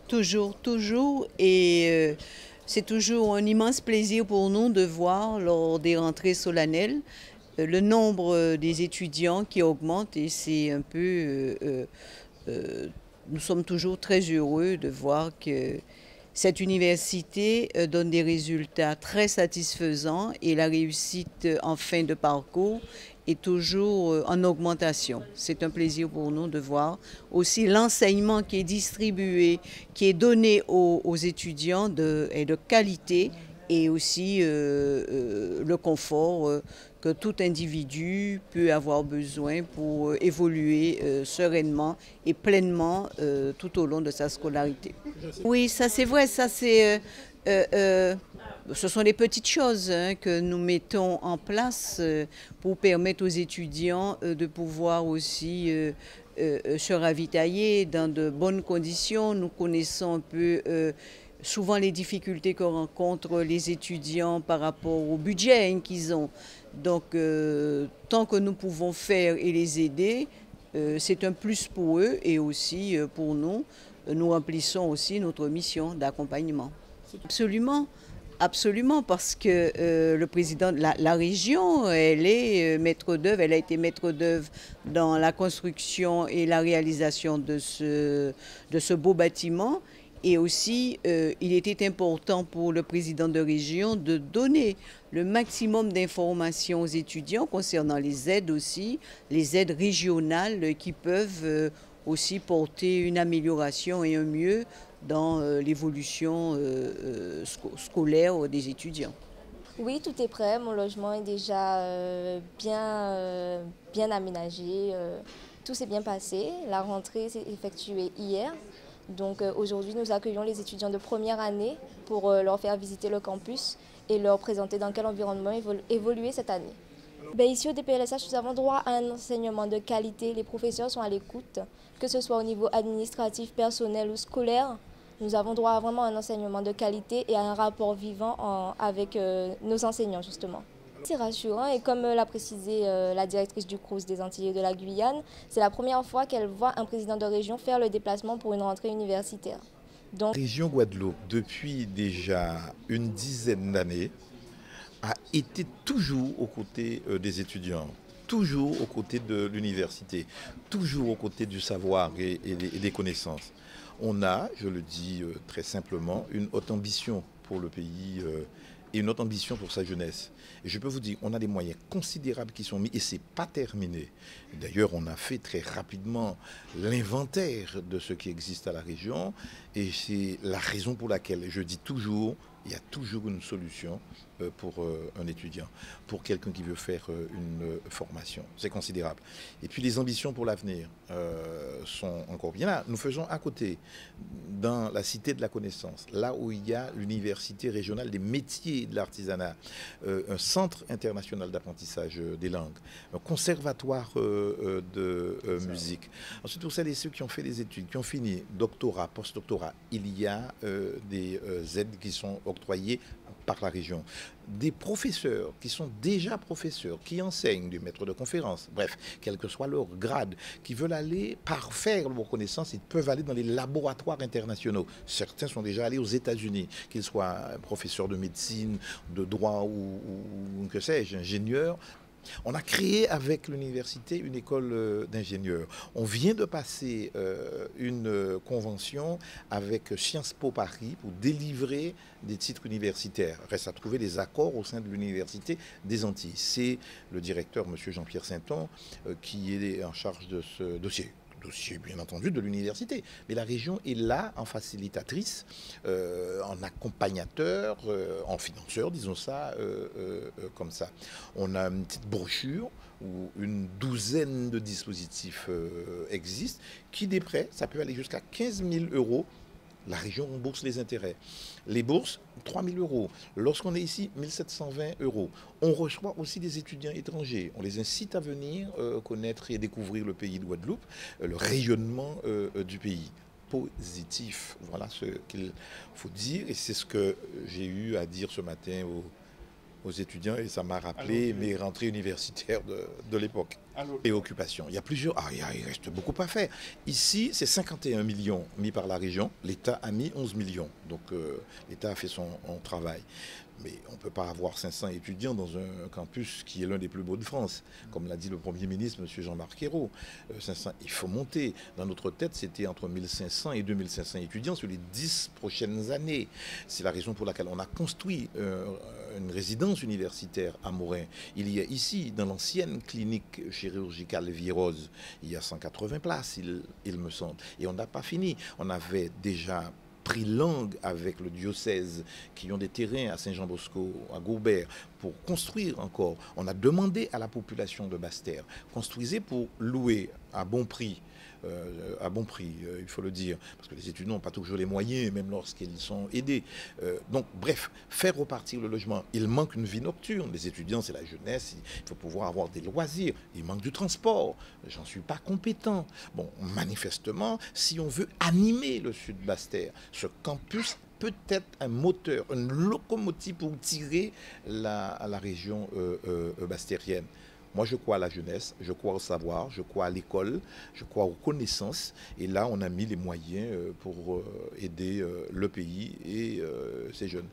Toujours, toujours. Et c'est toujours un immense plaisir pour nous de voir lors des rentrées solennelles le nombre des étudiants qui augmente et c'est un peu... nous sommes toujours très heureux de voir que cette université donne des résultats très satisfaisants et la réussite en fin de parcours est toujours en augmentation. C'est un plaisir pour nous de voir aussi l'enseignement qui est distribué, qui est donné aux étudiants est de qualité et aussi le confort que tout individu peut avoir besoin pour évoluer sereinement et pleinement tout au long de sa scolarité. Oui, ça c'est vrai, ça c'est... ce sont des petites choses que nous mettons en place pour permettre aux étudiants de pouvoir aussi se ravitailler dans de bonnes conditions. Nous connaissons un peu souvent les difficultés que rencontrent les étudiants par rapport au budget qu'ils ont. Donc, tant que nous pouvons faire et les aider, c'est un plus pour eux et aussi pour nous. Nous remplissons aussi notre mission d'accompagnement. Absolument, absolument, parce que le président de la région, elle est maître d'œuvre, elle a été maître d'œuvre dans la construction et la réalisation de ce beau bâtiment. Et aussi, il était important pour le président de région de donner le maximum d'informations aux étudiants concernant les aides aussi, les aides régionales qui peuvent aussi porter une amélioration et un mieux dans l'évolution scolaire des étudiants. Oui, tout est prêt. Mon logement est déjà bien aménagé. Tout s'est bien passé. La rentrée s'est effectuée hier. Donc aujourd'hui, nous accueillons les étudiants de première année pour leur faire visiter le campus et leur présenter dans quel environnement évoluer cette année. Ici au DPLSH, nous avons droit à un enseignement de qualité. Les professeurs sont à l'écoute, que ce soit au niveau administratif, personnel ou scolaire. Nous avons droit à vraiment un enseignement de qualité et à un rapport vivant avec nos enseignants, justement. C'est rassurant et comme l'a précisé la directrice du CROUS des Antilles et de la Guyane, c'est la première fois qu'elle voit un président de région faire le déplacement pour une rentrée universitaire. Donc, la région Guadeloupe, depuis déjà une dizaine d'années, a été toujours aux côtés des étudiants, toujours aux côtés de l'université, toujours aux côtés du savoir et des connaissances. On a, je le dis très simplement, une haute ambition pour le pays et une haute ambition pour sa jeunesse. Et je peux vous dire, on a des moyens considérables qui sont mis et ce n'est pas terminé. D'ailleurs, on a fait très rapidement l'inventaire de ce qui existe à la région et c'est la raison pour laquelle je dis toujours, il y a toujours une solution pour un étudiant, pour quelqu'un qui veut faire une formation. C'est considérable. Et puis les ambitions pour l'avenir sont encore bien là. Nous faisons à côté, dans la cité de la connaissance, là où il y a l'université régionale des métiers et de l'artisanat, un centre international d'apprentissage des langues, un conservatoire de musique. Ensuite, pour celles et ceux qui ont fait des études, qui ont fini doctorat, post-doctorat, il y a des aides qui sont octroyées par la région. Des professeurs qui sont déjà professeurs, qui enseignent, des maîtres de conférences, bref, quel que soit leur grade, qui veulent aller parfaire leurs connaissances, ils peuvent aller dans les laboratoires internationaux. Certains sont déjà allés aux États-Unis, qu'ils soient professeurs de médecine, de droit ou que sais-je, ingénieurs. On a créé avec l'université une école d'ingénieurs. On vient de passer une convention avec Sciences Po Paris pour délivrer des titres universitaires. Reste à trouver des accords au sein de l'université des Antilles. C'est le directeur, M. Jean-Pierre Sainton, qui est en charge de ce dossier bien entendu de l'université, mais la région est là en facilitatrice, en accompagnateur, en financeur, disons ça comme ça. On a une petite brochure où une douzaine de dispositifs existent, qui des prêts, ça peut aller jusqu'à 15 000 €. La région rembourse les intérêts. Les bourses, 3 000 €. Lorsqu'on est ici, 1 720 €. On reçoit aussi des étudiants étrangers. On les incite à venir connaître et découvrir le pays de Guadeloupe, le rayonnement du pays. Positif, voilà ce qu'il faut dire. Et c'est ce que j'ai eu à dire ce matin aux étudiants et ça m'a rappelé mes rentrées universitaires de l'époque. Et occupation. Il y a plusieurs... il reste beaucoup à faire. Ici, c'est 51 millions mis par la région. L'État a mis 11 millions. Donc, l'État a fait son travail. Mais on ne peut pas avoir 500 étudiants dans un campus qui est l'un des plus beaux de France. Comme l'a dit le Premier ministre, M. Jean-Marc Ayrault. 500, il faut monter. Dans notre tête, c'était entre 1500 et 2500 étudiants sur les 10 prochaines années. C'est la raison pour laquelle on a construit une résidence universitaire à Morin. Il y a ici, dans l'ancienne clinique chirurgicale Vie-Rose, il y a 180 places, il me semble. Et on n'a pas fini. On avait déjà pris langue avec le diocèse qui ont des terrains à Saint-Jean-Bosco, à Gourbert, pour construire encore. On a demandé à la population de Basse-Terre, construisez pour louer à bon prix. Il faut le dire, parce que les étudiants n'ont pas toujours les moyens, même lorsqu'ils sont aidés. Donc, bref, faire repartir le logement. Il manque une vie nocturne. Les étudiants, c'est la jeunesse, il faut pouvoir avoir des loisirs. Il manque du transport. J'en suis pas compétent. Bon, manifestement, si on veut animer le sud Basse-Terre, ce campus peut être un moteur, une locomotive pour tirer la région bastérienne. Moi, je crois à la jeunesse, je crois au savoir, je crois à l'école, je crois aux connaissances. Et là, on a mis les moyens pour aider le pays et ses jeunes.